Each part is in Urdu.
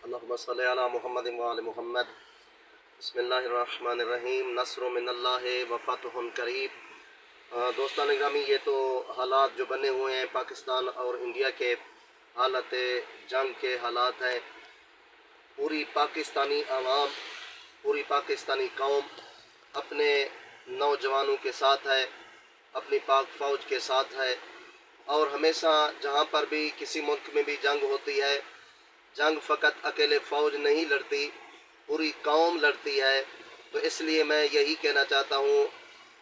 اللہم صلی علی محمد و آل محمد۔ بسم اللہ الرحمن الرحیم۔ نصر من اللہ و فتح قریب۔ دوستان گرامی، یہ تو حالات جو بنے ہوئے ہیں پاکستان اور انڈیا کے، حالت جنگ کے حالات ہیں۔ پوری پاکستانی عوام، پوری پاکستانی قوم اپنے نوجوانوں کے ساتھ ہے، اپنی پاک فوج کے ساتھ ہے، اور ہمیشہ جہاں پر بھی کسی ملک میں بھی جنگ ہوتی ہے، جنگ فقط اکیلے فوج نہیں لڑتی، پوری قوم لڑتی ہے۔ تو اس لیے میں یہی کہنا چاہتا ہوں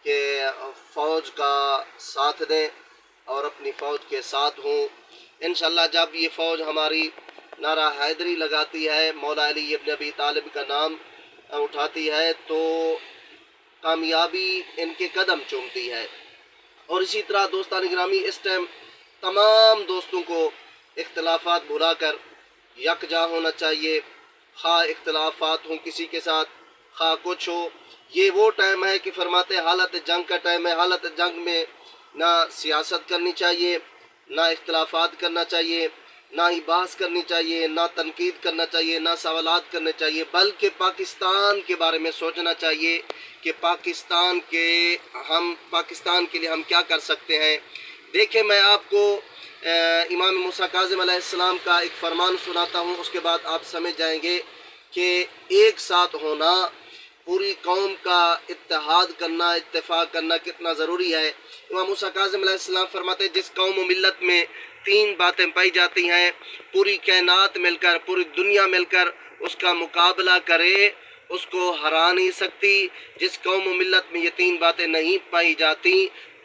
کہ فوج کا ساتھ دیں اور اپنی فوج کے ساتھ ہوں۔ انشاءاللہ جب یہ فوج ہماری نعرہ حیدری لگاتی ہے، مولا علی ابن ابی طالب کا نام اٹھاتی ہے، تو کامیابی ان کے قدم چومتی ہے۔ اور اسی طرح دوستان گرامی، اس ٹائم تمام دوستوں کو اختلافات بھلا کر یکجا ہونا چاہیے، خواہ اختلافات ہوں کسی کے ساتھ، خواہ کچھ ہو۔ یہ وہ ٹائم ہے کہ فرماتے حالت جنگ کا ٹائم ہے۔ حالت جنگ میں نہ سیاست کرنی چاہیے، نہ اختلافات کرنا چاہیے، نہ ہی بحث کرنی چاہیے، نہ تنقید کرنا چاہیے، نہ سوالات کرنے چاہیے، بلکہ پاکستان کے بارے میں سوچنا چاہیے کہ پاکستان کے لیے ہم کیا کر سکتے ہیں۔ دیکھیں، میں آپ کو امام موسیٰ کاظم علیہ السلام کا ایک فرمان سناتا ہوں، اس کے بعد آپ سمجھ جائیں گے کہ ایک ساتھ ہونا، پوری قوم کا اتحاد کرنا، اتفاق کرنا کتنا ضروری ہے۔ امام موسیٰ کاظم علیہ السلام فرماتے ہیں، جس قوم و ملت میں تین باتیں پائی جاتی ہیں، پوری کائنات مل کر، پوری دنیا مل کر اس کا مقابلہ کرے، اس کو ہرا نہیں سکتی۔ جس قوم و ملت میں یہ تین باتیں نہیں پائی جاتی،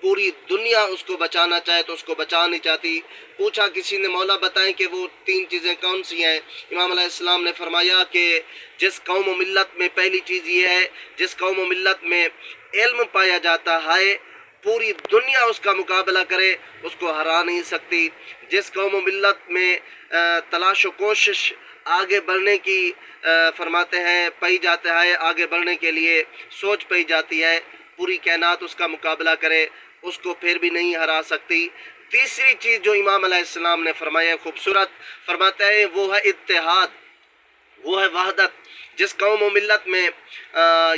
پوری دنیا اس کو بچانا چاہے تو اس کو بچا نہیں چاہتی۔ پوچھا کسی نے، مولا بتائیں کہ وہ تین چیزیں کون سی ہیں؟ امام علیہ السلام نے فرمایا کہ جس قوم و ملت میں پہلی چیز یہ ہے، جس قوم و ملت میں علم پایا جاتا ہے، پوری دنیا اس کا مقابلہ کرے، اس کو ہرا نہیں سکتی۔ جس قوم و ملت میں تلاش و کوشش آگے بڑھنے کی فرماتے ہیں پائی جاتا ہے، آگے بڑھنے کے لیے سوچ پائی جاتی ہے، پوری کائنات اس کا مقابلہ کرے، اس کو پھر بھی نہیں ہرا سکتی۔ تیسری چیز جو امام علیہ السلام نے فرمایا خوبصورت، فرماتے ہیں وہ ہے اتحاد، وہ ہے وحدت۔ جس قوم و ملت میں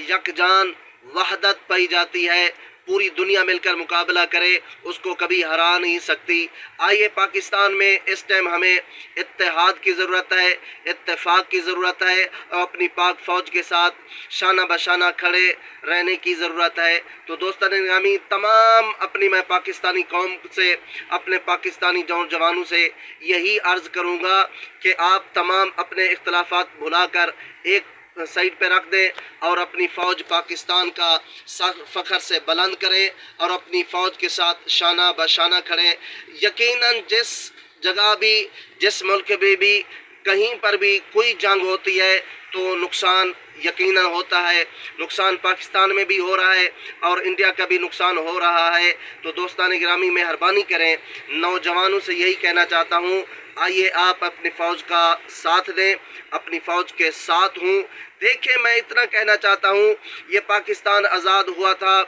یکجان وحدت پائی جاتی ہے، پوری دنیا مل کر مقابلہ کرے، اس کو کبھی ہرا نہیں سکتی۔ آئیے، پاکستان میں اس ٹائم ہمیں اتحاد کی ضرورت ہے، اتفاق کی ضرورت ہے، اور اپنی پاک فوج کے ساتھ شانہ بشانہ کھڑے رہنے کی ضرورت ہے۔ تو دوستان گرامی، تمام اپنی میں پاکستانی قوم سے، اپنے پاکستانی جوانوں سے یہی عرض کروں گا کہ آپ تمام اپنے اختلافات بھلا کر ایک سائڈ پہ رکھ دیں اور اپنی فوج پاکستان کا فخر سے بلند کریں اور اپنی فوج کے ساتھ شانہ بشانہ کھڑیں۔ یقیناً جس جگہ بھی، جس ملک میں بھی کہیں پر بھی کوئی جنگ ہوتی ہے تو نقصان یقیناً ہوتا ہے۔ نقصان پاکستان میں بھی ہو رہا ہے اور انڈیا کا بھی نقصان ہو رہا ہے۔ تو دوستان گرامی، مہربانی کریں، نوجوانوں سے یہی کہنا چاہتا ہوں، آئیے آپ اپنی فوج کا ساتھ دیں، اپنی فوج کے ساتھ ہوں۔ دیکھیں، میں اتنا کہنا چاہتا ہوں، یہ پاکستان آزاد ہوا تھا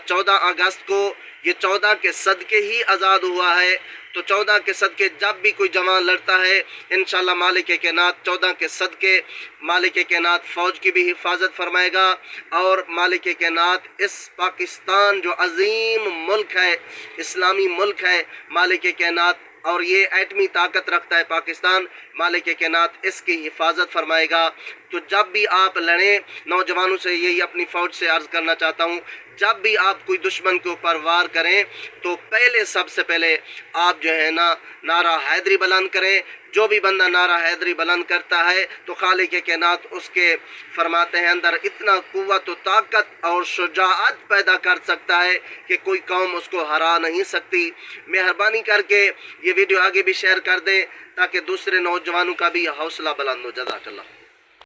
14 اگست کو، یہ 14 کے صدقے ہی آزاد ہوا ہے۔ تو 14 کے صدقے جب بھی کوئی جوان لڑتا ہے، انشاءاللہ مالک کائنات 14 کے صدقے مالک کائنات فوج کی بھی حفاظت فرمائے گا، اور مالک کائنات اس پاکستان جو عظیم ملک ہے، اسلامی ملک ہے، مالک کائنات، اور یہ ایٹمی طاقت رکھتا ہے پاکستان، مالک کائنات اس کی حفاظت فرمائے گا۔ تو جب بھی آپ لڑیں، نوجوانوں سے یہی اپنی فوج سے عرض کرنا چاہتا ہوں، جب بھی آپ کوئی دشمن کے اوپر وار کریں تو سب سے پہلے آپ جو ہے نا نعرہ حیدری بلند کریں۔ جو بھی بندہ نعرہ حیدری بلند کرتا ہے تو خالق کائنات اس کے فرماتے ہیں اندر اتنا قوت و طاقت اور شجاعت پیدا کر سکتا ہے کہ کوئی قوم اس کو ہرا نہیں سکتی۔ مہربانی کر کے یہ ویڈیو آگے بھی شیئر کر دیں تاکہ دوسرے نوجوانوں کا بھی حوصلہ بلند ہو۔ جزاک اللہ۔